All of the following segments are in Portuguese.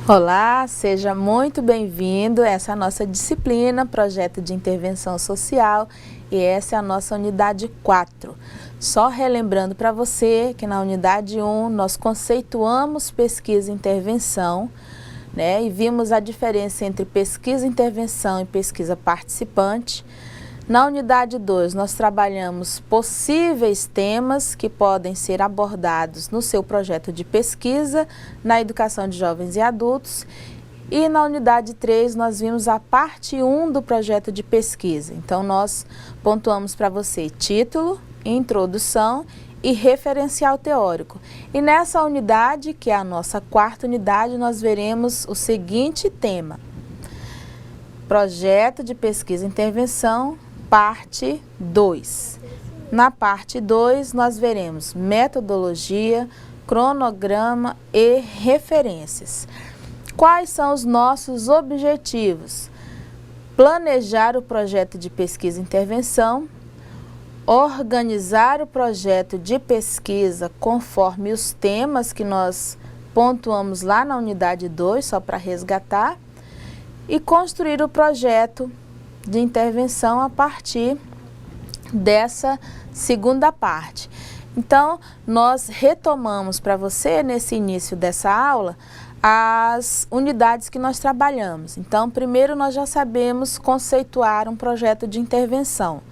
Olá, seja muito bem-vindo a essa nossa disciplina, Projeto de Intervenção Social, e essa é a nossa unidade 4. Só relembrando para você que na unidade 1 nós conceituamos pesquisa e intervenção, e vimos a diferença entre pesquisa e intervenção e pesquisa participante. Na unidade 2, nós trabalhamos possíveis temas que podem ser abordados no seu projeto de pesquisa na educação de jovens e adultos. E na unidade 3, nós vimos a parte 1 do projeto de pesquisa. Então, nós pontuamos para você título, introdução e referencial teórico. E nessa unidade, que é a nossa 4ª unidade, nós veremos o seguinte tema: Projeto de Pesquisa e Intervenção, parte 2. Na parte 2, nós veremos metodologia, cronograma e referências. Quais são os nossos objetivos? Planejar o projeto de pesquisa e intervenção, organizar o projeto de pesquisa conforme os temas que nós pontuamos lá na unidade 2, só para resgatar, e construir o projeto de intervenção a partir dessa segunda parte. Então, nós retomamos para você, nesse início dessa aula, as unidades que nós trabalhamos. Então, primeiro nós já sabemos conceituar um projeto de intervenção.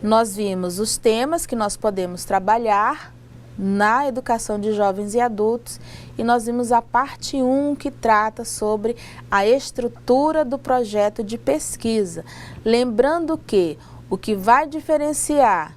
Nós vimos os temas que nós podemos trabalhar na educação de jovens e adultos, e nós vimos a parte 1 que trata sobre a estrutura do projeto de pesquisa. Lembrando que o que vai diferenciar,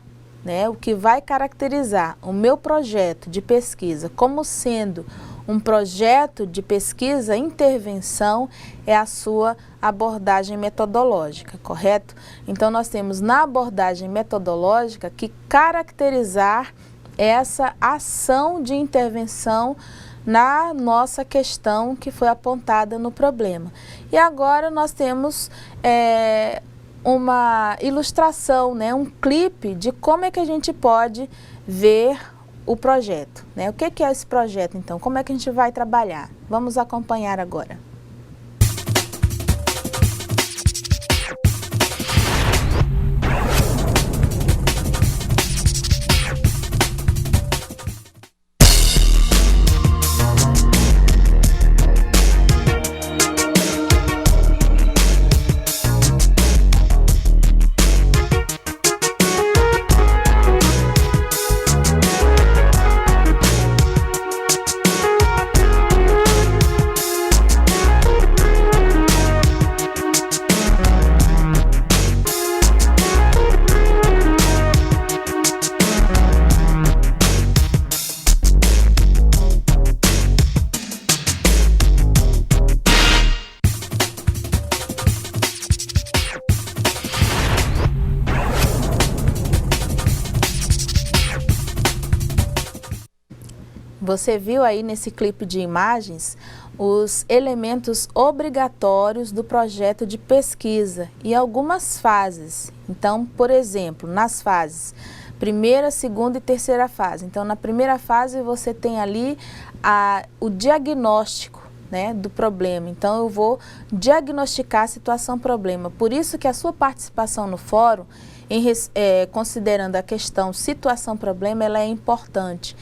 o que vai caracterizar o meu projeto de pesquisa como sendo um projeto de pesquisa intervenção é a sua abordagem metodológica, correto? Então nós temos na abordagem metodológica que caracterizar essa ação de intervenção na nossa questão que foi apontada no problema. E agora nós temos uma ilustração, um clipe de como é que a gente pode ver o projeto. O que é esse projeto, então? Como é que a gente vai trabalhar? Vamos acompanhar agora. Você viu aí nesse clipe de imagens os elementos obrigatórios do projeto de pesquisa e algumas fases. Então, por exemplo, nas fases primeira, segunda e terceira fase. Então, na primeira fase você tem ali o diagnóstico, do problema. Então, eu vou diagnosticar a situação-problema. Por isso que a sua participação no fórum, considerando a questão situação-problema, ela é importante.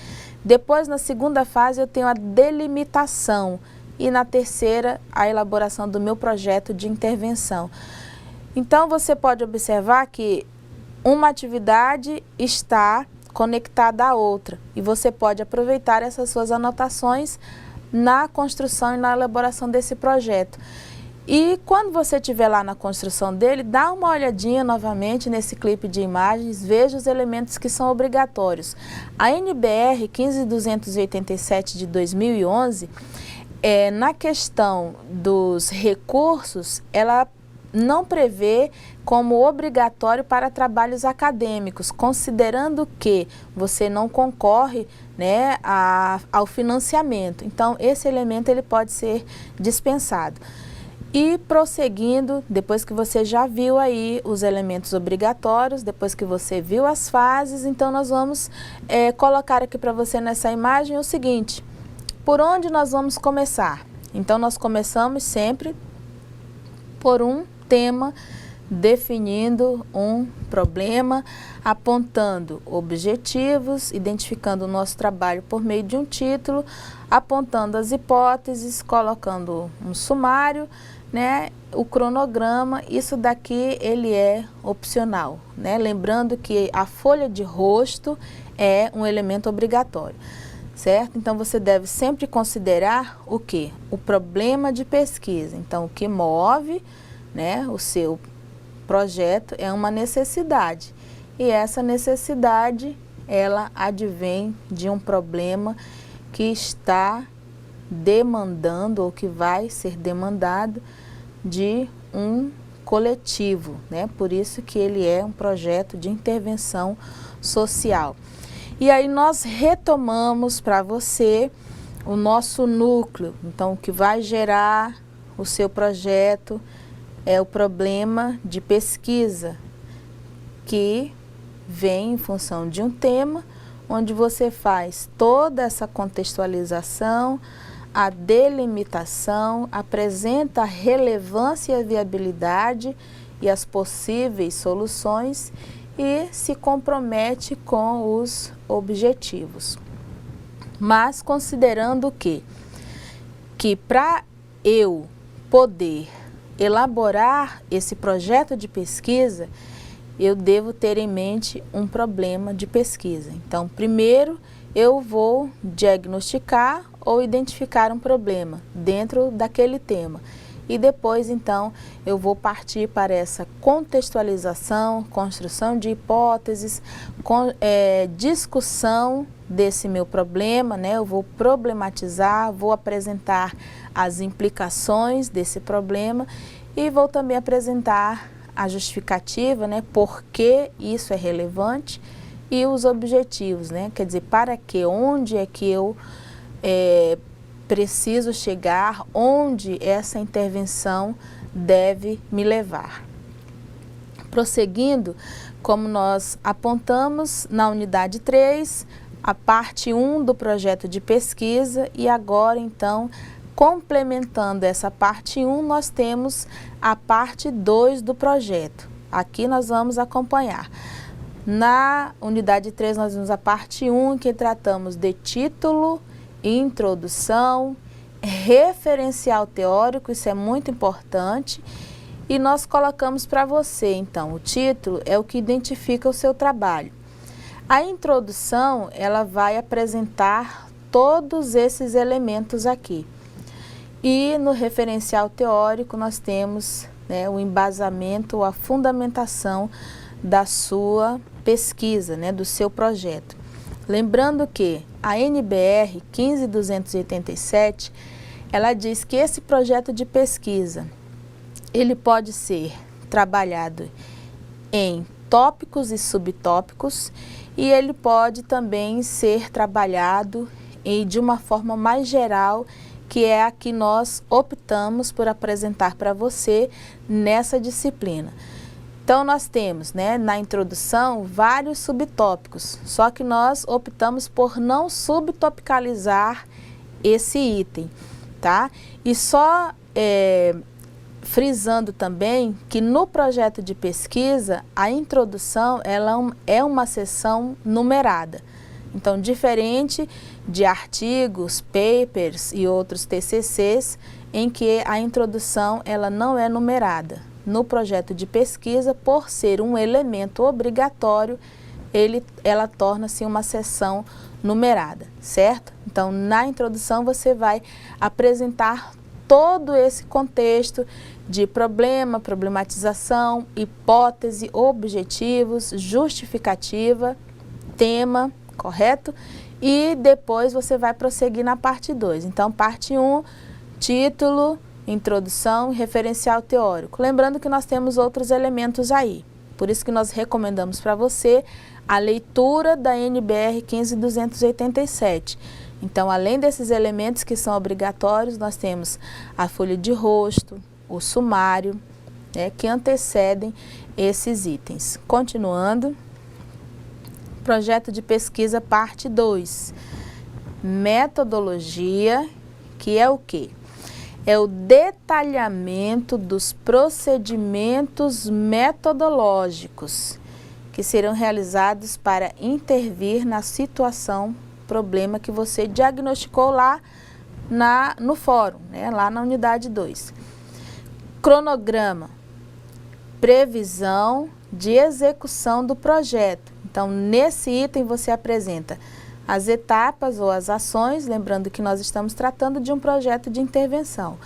Depois, na segunda fase, eu tenho a delimitação e na terceira, a elaboração do meu projeto de intervenção. Então, você pode observar que uma atividade está conectada à outra e você pode aproveitar essas suas anotações na construção e na elaboração desse projeto. E quando você estiver lá na construção dele, dá uma olhadinha novamente nesse clipe de imagens, veja os elementos que são obrigatórios. A NBR 15287 de 2011, na questão dos recursos, ela não prevê como obrigatório para trabalhos acadêmicos, considerando que você não concorre ao financiamento. Então, esse elemento ele pode ser dispensado. E prosseguindo, depois que você já viu aí os elementos obrigatórios, depois que você viu as fases, então nós vamos colocar aqui para você nessa imagem o seguinte: por onde nós vamos começar? Então, nós começamos sempre por um tema, definindo um problema, apontando objetivos, identificando o nosso trabalho por meio de um título, apontando as hipóteses, colocando um sumário, né, o cronograma. Isso daqui ele é opcional, né? Lembrando que a folha de rosto é um elemento obrigatório, certo? Então, você deve sempre considerar o quê? O problema de pesquisa. Então, o que move, né, o seu projeto é uma necessidade. E essa necessidade, ela advém de um problema que está demandando ou que vai ser demandado de um coletivo, né? Por isso que ele é um projeto de intervenção social. E aí nós retomamos para você o nosso núcleo. Então, o que vai gerar o seu projeto é o problema de pesquisa, que vem em função de um tema, onde você faz toda essa contextualização, a delimitação, apresenta a relevância e a viabilidade e as possíveis soluções e se compromete com os objetivos. Mas considerando que para eu poder elaborar esse projeto de pesquisa, eu devo ter em mente um problema de pesquisa. Então, primeiro eu vou diagnosticar ou identificar um problema dentro daquele tema. E depois, então, eu vou partir para essa contextualização, construção de hipóteses, discussão desse meu problema, né? Eu vou problematizar, vou apresentar as implicações desse problema e vou também apresentar a justificativa, né? Por que isso é relevante e os objetivos, né? Quer dizer, para que, onde é que eu preciso chegar, onde essa intervenção deve me levar. Prosseguindo, como nós apontamos na unidade 3, a parte 1 do projeto de pesquisa, e agora então, complementando essa parte 1, nós temos a parte 2 do projeto. Aqui nós vamos acompanhar. Na unidade 3 nós vemos a parte 1, em que tratamos de título, introdução, referencial teórico, isso é muito importante, e nós colocamos para você, então, o título é o que identifica o seu trabalho. A introdução, ela vai apresentar todos esses elementos aqui. E no referencial teórico nós temos, né, o embasamento, a fundamentação da sua pesquisa, né, do seu projeto. Lembrando que a NBR 15287, ela diz que esse projeto de pesquisa, ele pode ser trabalhado em tópicos e subtópicos, e ele pode também ser trabalhado de uma forma mais geral, que é a que nós optamos por apresentar para você nessa disciplina. Então, nós temos, né, na introdução vários subtópicos, só que nós optamos por não subtopicalizar esse item, tá? E só frisando também que no projeto de pesquisa, a introdução ela é uma seção numerada. Então, diferente de artigos, papers e outros TCCs, em que a introdução ela não é numerada. No projeto de pesquisa, por ser um elemento obrigatório, ela torna-se uma seção numerada, certo? Então, na introdução você vai apresentar todo esse contexto de problema, problematização, hipótese, objetivos, justificativa, tema, correto? E depois você vai prosseguir na parte 2. Então, parte 1, título, introdução e referencial teórico. Lembrando que nós temos outros elementos aí. Por isso que nós recomendamos para você a leitura da NBR 15287. Então, além desses elementos que são obrigatórios, nós temos a folha de rosto, o sumário, né, que antecedem esses itens. Continuando, projeto de pesquisa parte 2, metodologia, que é o quê? é o detalhamento dos procedimentos metodológicos que serão realizados para intervir na situação, problema que você diagnosticou lá no fórum, né, lá na unidade 2. Cronograma, previsão de execução do projeto. Então, nesse item você apresenta as etapas ou as ações, lembrando que nós estamos tratando de um projeto de intervenção,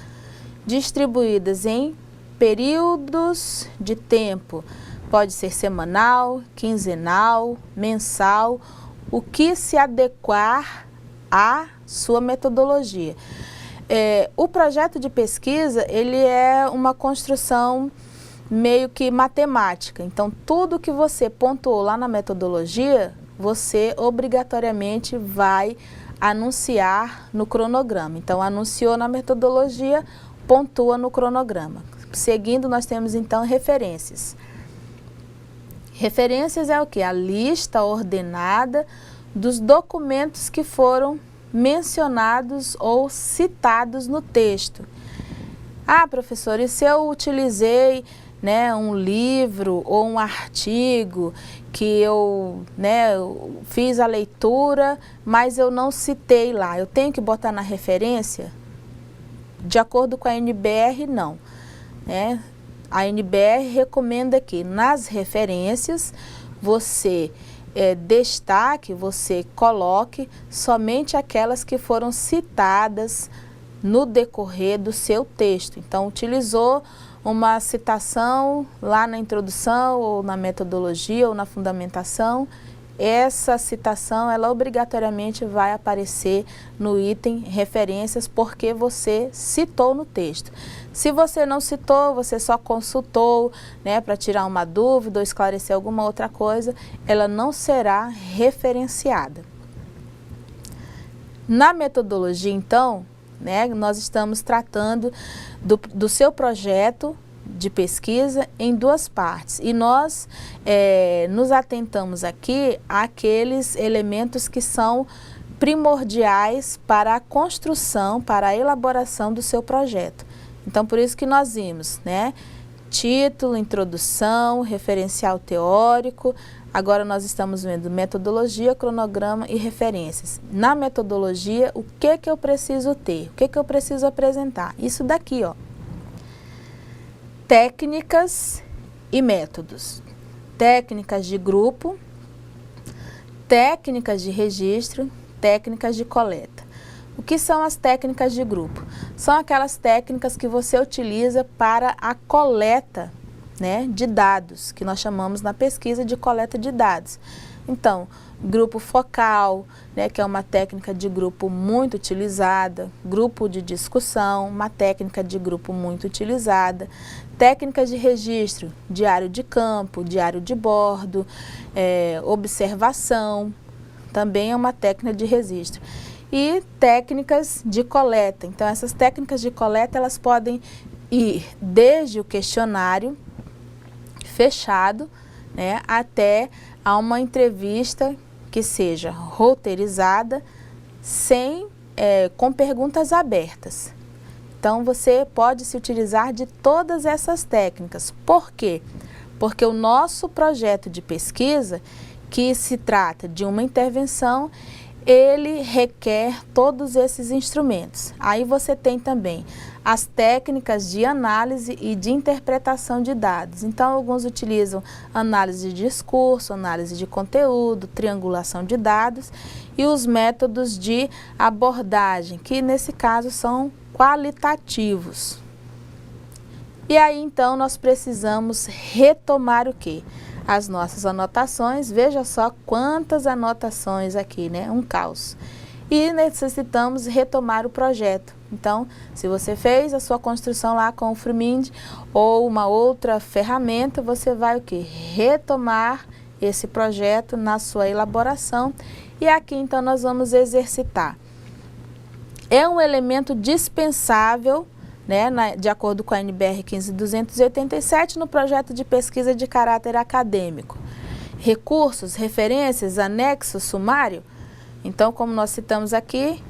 distribuídas em períodos de tempo, pode ser semanal, quinzenal, mensal, o que se adequar à sua metodologia. O projeto de pesquisa, ele é uma construção meio que matemática, então tudo que você pontuou lá na metodologia, você obrigatoriamente vai anunciar no cronograma. Então, anunciou na metodologia, pontua no cronograma. Seguindo, nós temos então referências. Referências é o quê? A lista ordenada dos documentos que foram mencionados ou citados no texto. Ah, professor, e se eu utilizei, né, um livro ou um artigo que eu fiz a leitura, mas eu não citei lá, eu tenho que botar na referência? De acordo com a NBR, não. Né? A NBR recomenda que nas referências você destaque, você coloque somente aquelas que foram citadas no decorrer do seu texto. Então, utilizou uma citação lá na introdução, ou na metodologia, ou na fundamentação, essa citação, ela obrigatoriamente vai aparecer no item referências, porque você citou no texto. Se você não citou, você só consultou, né, para tirar uma dúvida ou esclarecer alguma outra coisa, ela não será referenciada. Na metodologia, então, né, nós estamos tratando do seu projeto de pesquisa em duas partes, e nós nos atentamos aqui àqueles elementos que são primordiais para a construção, para a elaboração do seu projeto. Então, por isso que nós vimos, né, título, introdução, referencial teórico. Agora nós estamos vendo metodologia, cronograma e referências. Na metodologia, o que eu preciso ter? O que eu preciso apresentar? Isso daqui, ó. Técnicas e métodos. Técnicas de grupo, técnicas de registro, técnicas de coleta. O que são as técnicas de grupo? São aquelas técnicas que você utiliza para a coleta, né, de dados, que nós chamamos na pesquisa de coleta de dados. Então, grupo focal, né, que é uma técnica de grupo muito utilizada, grupo de discussão, uma técnica de grupo muito utilizada, técnicas de registro, diário de campo, diário de bordo, observação, também é uma técnica de registro. E técnicas de coleta. Então, essas técnicas de coleta, elas podem ir desde o questionário fechado, né, até a uma entrevista que seja roteirizada, com perguntas abertas. Então, você pode se utilizar de todas essas técnicas. Por quê? Porque o nosso projeto de pesquisa, que se trata de uma intervenção, ele requer todos esses instrumentos. Aí você tem também as técnicas de análise e de interpretação de dados. Então, alguns utilizam análise de discurso, análise de conteúdo, triangulação de dados e os métodos de abordagem, que nesse caso são qualitativos. E aí, então, nós precisamos retomar o quê? As nossas anotações. Veja só quantas anotações aqui, né? Um caos. E necessitamos retomar o projeto. Então, se você fez a sua construção lá com o FreeMind ou uma outra ferramenta, você vai o quê? Retomar esse projeto na sua elaboração. E aqui, então, nós vamos exercitar. É um elemento dispensável, né, de acordo com a NBR 15287, no projeto de pesquisa de caráter acadêmico. Recursos, referências, anexo, sumário. Então, como nós citamos aqui,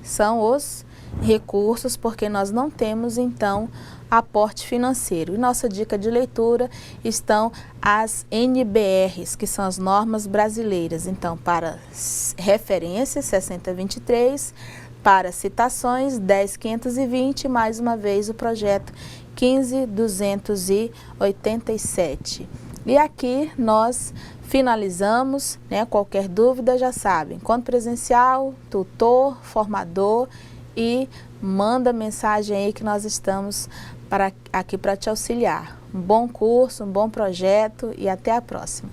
são os recursos, porque nós não temos, então, aporte financeiro. E nossa dica de leitura estão as NBRs, que são as normas brasileiras. Então, para referências, 6023, para citações, 10.520, mais uma vez o projeto 15.287. E aqui nós finalizamos, né? Qualquer dúvida já sabem, encontro presencial, tutor, formador, e manda mensagem aí que nós estamos aqui para te auxiliar. Um bom curso, um bom projeto e até a próxima.